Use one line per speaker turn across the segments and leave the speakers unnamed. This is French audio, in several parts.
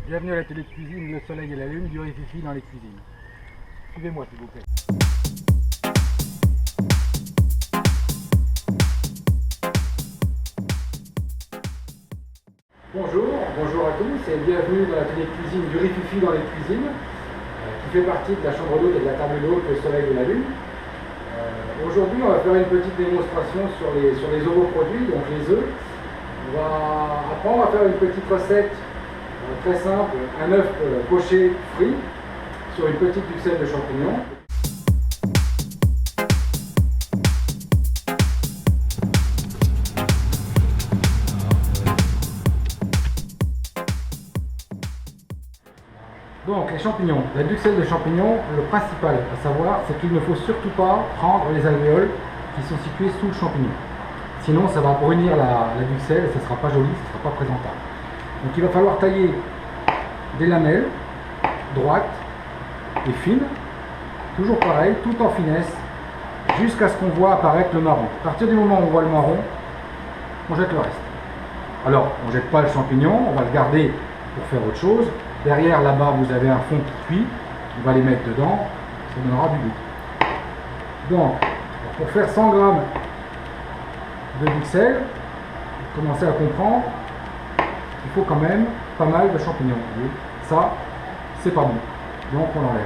Bienvenue à la télé de cuisine, le soleil et la lune, du riz-fifi dans les cuisines. Suivez-moi s'il vous plaît. Bonjour à tous et bienvenue dans la télé de cuisine du riz-fifi dans les cuisines, qui fait partie de la chambre d'hôte et de la table d'hôte, le soleil et la lune. Aujourd'hui, on va faire une petite démonstration sur les ovoproduits, donc les œufs. Après, on va faire une petite recette très simple, un œuf poché frit sur une petite duxelle de champignons. Donc les champignons, la duxelle de champignons, le principal à savoir, c'est qu'il ne faut surtout pas prendre les alvéoles qui sont situées sous le champignon. Sinon ça va brunir la duxelle et ça ne sera pas joli, ce ne sera pas présentable. Donc il va falloir tailler des lamelles droites et fines, toujours pareil, tout en finesse, jusqu'à ce qu'on voit apparaître le marron. À partir du moment où on voit le marron, on jette le reste. Alors on ne jette pas le champignon, on va le garder pour faire autre chose. Derrière, là-bas, vous avez un fond qui cuit. On va les mettre dedans. Ça donnera du goût. Donc, pour faire 100 g de duxelle, vous commencez à comprendre qu'il faut quand même pas mal de champignons. Ça, c'est pas bon. Donc, on l'enlève.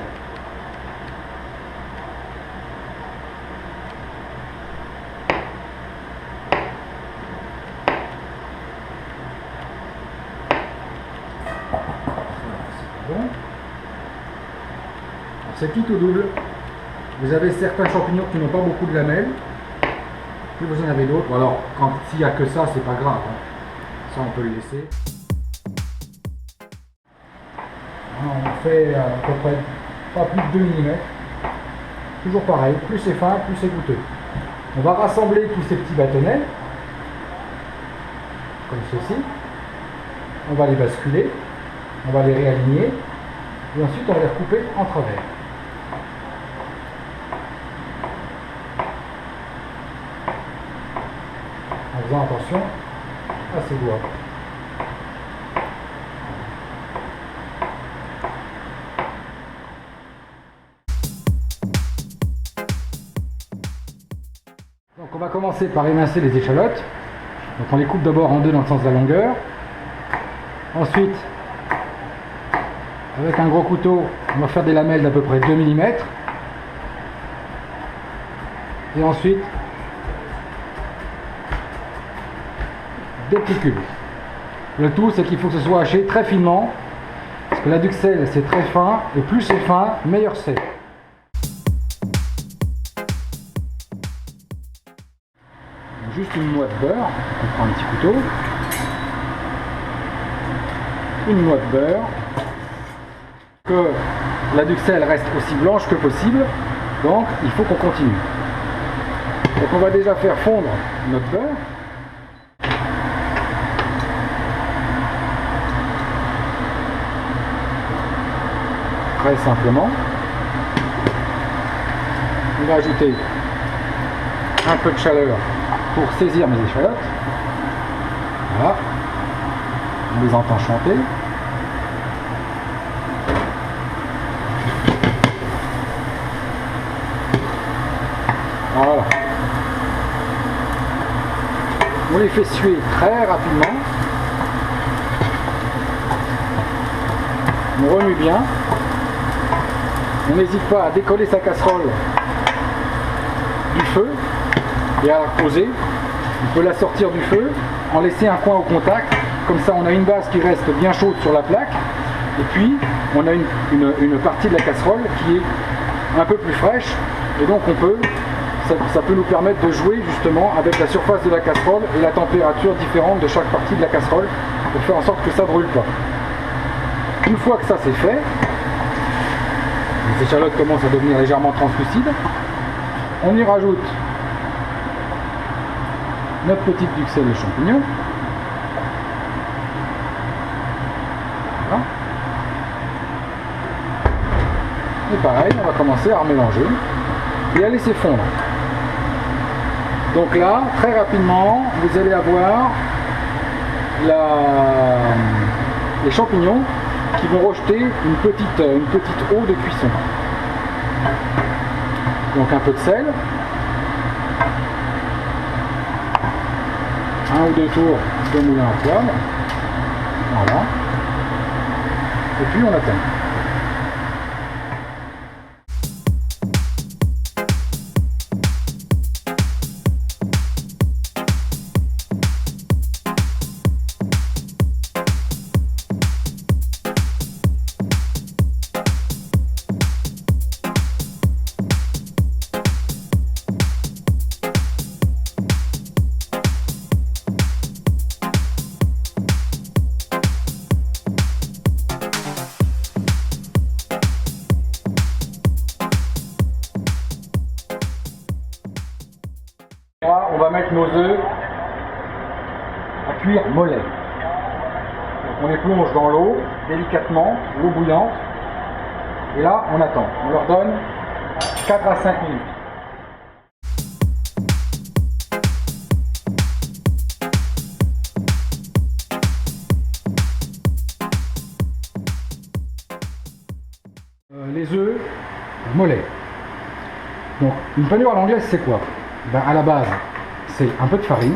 C'est petit ou double. Vous avez certains champignons qui n'ont pas beaucoup de lamelles, puis vous en avez d'autres. Alors, s'il n'y a que ça, c'est pas grave. Ça, on peut le laisser. On fait à peu près pas plus de 2 mm. Toujours pareil, plus c'est fin, plus c'est goûteux. On va rassembler tous ces petits bâtonnets, comme ceci. On va les basculer, on va les réaligner, et ensuite on va les recouper en travers. En faisant attention à ses doigts. Donc on va commencer par émincer les échalotes. Donc on les coupe d'abord en deux dans le sens de la longueur. Ensuite, avec un gros couteau, on va faire des lamelles d'à peu près 2 mm. Et ensuite, des petits cubes. Le tout, c'est qu'il faut que ce soit haché très finement, parce que la duxelle, c'est très fin, et plus c'est fin, meilleur c'est. Juste une noix de beurre, on prend un petit couteau. Une noix de beurre. Que la duxelle reste aussi blanche que possible, donc il faut qu'on continue. Donc on va déjà faire fondre notre beurre. Très simplement. On va ajouter un peu de chaleur pour saisir mes échalotes. Voilà. On les entend chanter. Voilà. On les fait suer très rapidement. On remue bien. On n'hésite pas à décoller sa casserole du feu et à la poser. On peut la sortir du feu, en laisser un coin au contact. Comme ça, on a une base qui reste bien chaude sur la plaque. Et puis, on a une partie de la casserole qui est un peu plus fraîche. Et donc, ça peut nous permettre de jouer justement avec la surface de la casserole et la température différente de chaque partie de la casserole pour faire en sorte que ça ne brûle pas. Une fois que ça c'est fait, les échalotes commencent à devenir légèrement translucides, on y rajoute notre petite duxelle de champignons. Voilà. Et pareil, on va commencer à remélanger et à laisser fondre. Donc là, très rapidement, vous allez avoir les champignons qui vont rejeter une petite eau de cuisson. Donc un peu de sel, un ou deux tours de moulin à poivre, voilà, et puis on atteint. On va mettre nos œufs à cuire mollet. Donc on les plonge dans l'eau, délicatement, l'eau bouillante. Et là, on attend. On leur donne 4 à 5 minutes. Les œufs mollets. Donc une panure à l'anglaise, c'est quoi? Ben, à la base, c'est un peu de farine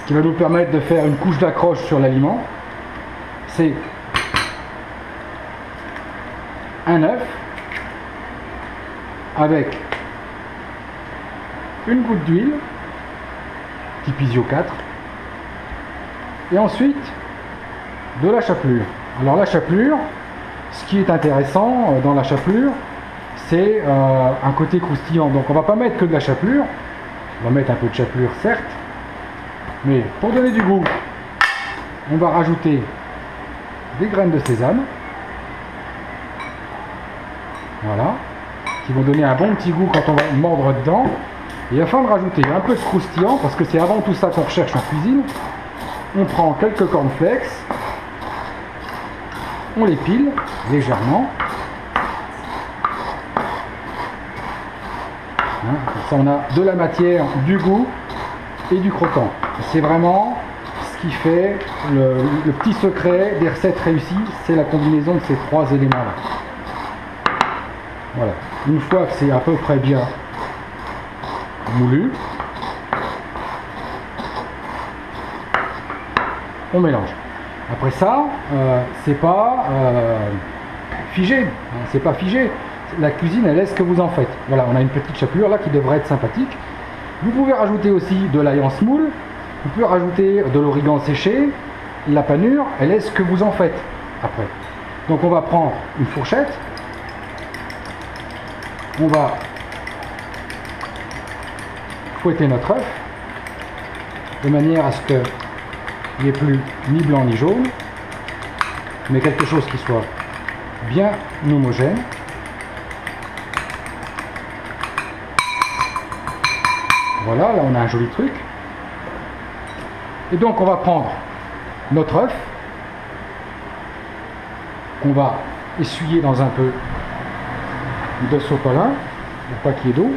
qui va nous permettre de faire une couche d'accroche sur l'aliment. C'est un œuf avec une goutte d'huile, type Isio 4, et ensuite de la chapelure. Alors la chapelure, ce qui est intéressant dans la chapelure, c'est un côté croustillant. Donc on va pas mettre que de la chapelure, on va mettre un peu de chapelure certes, mais pour donner du goût, on va rajouter des graines de sésame, voilà, qui vont donner un bon petit goût quand on va mordre dedans. Et afin de rajouter un peu de croustillant, parce que c'est avant tout ça qu'on recherche en cuisine, on prend quelques cornflakes, on les pile légèrement. Comme ça on a de la matière, du goût et du croquant. C'est vraiment ce qui fait le petit secret des recettes réussies, c'est la combinaison de ces trois éléments là. Voilà, une fois que c'est à peu près bien moulu, on mélange. Après ça, c'est pas figé, c'est pas figé. La cuisine, elle est ce que vous en faites. Voilà, on a une petite chapelure là qui devrait être sympathique. Vous pouvez rajouter aussi de l'ail en semoule, vous pouvez rajouter de l'origan séché. La panure, elle est ce que vous en faites après. Donc on va prendre une fourchette, on va fouetter notre œuf de manière à ce qu'il n'y ait plus ni blanc ni jaune, mais quelque chose qui soit bien homogène. Voilà, là on a un joli truc. Et donc on va prendre notre œuf, qu'on va essuyer dans un peu de sopalin, pour pas qu'il y ait d'eau.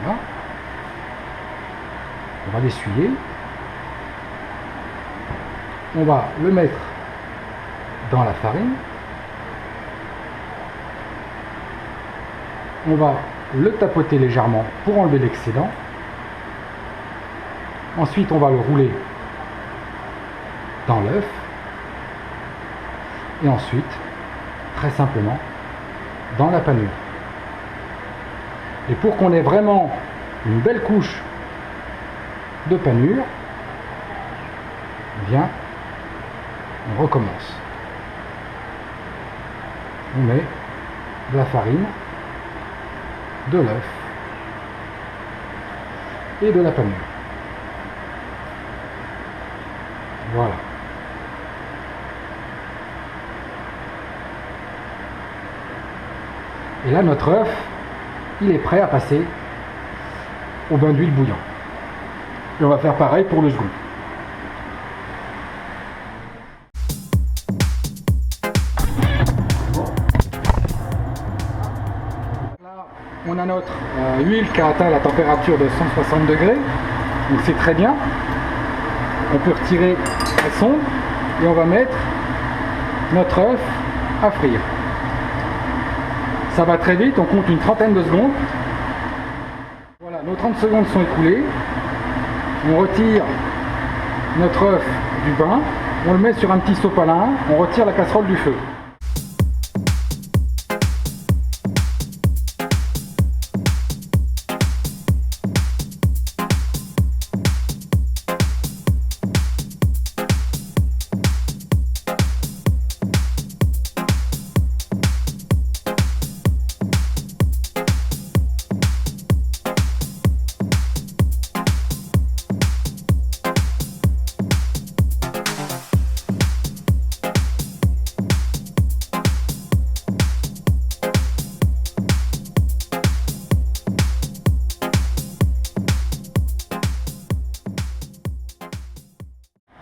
Voilà. On va l'essuyer. On va le mettre dans la farine. On va le tapoter légèrement pour enlever l'excédent. Ensuite, on va le rouler dans l'œuf. Et ensuite, très simplement, dans la panure. Et pour qu'on ait vraiment une belle couche de panure, bien, on recommence. On met de la farine, de l'œuf et de la panure. Voilà. Et là, notre œuf, il est prêt à passer au bain d'huile bouillant. Et on va faire pareil pour le second. Là, on a notre huile qui a atteint la température de 160 degrés. Donc c'est très bien. On peut retirer la sonde et on va mettre notre œuf à frire. Ça va très vite, on compte une trentaine de secondes. Voilà, nos 30 secondes sont écoulées. On retire notre œuf du bain, on le met sur un petit sopalin, on retire la casserole du feu.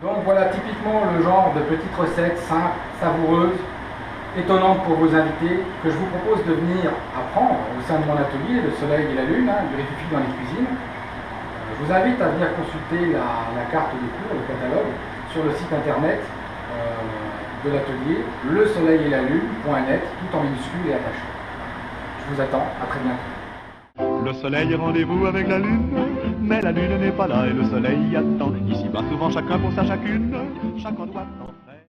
Donc voilà typiquement le genre de petite recette simple, savoureuse, étonnante pour vos invités que je vous propose de venir apprendre au sein de mon atelier, le soleil et la lune, du riz dans les cuisines. Je vous invite à venir consulter la carte de cours, le catalogue, sur le site internet de l'atelier, lesoleilletlune.net, tout en minuscule et attaché. Je vous attends, à très bientôt.
Le soleil est rendez-vous avec la lune, mais la lune n'est pas là et le soleil attend. Ici-bas souvent chacun pour sa chacune, chacun doit attendre.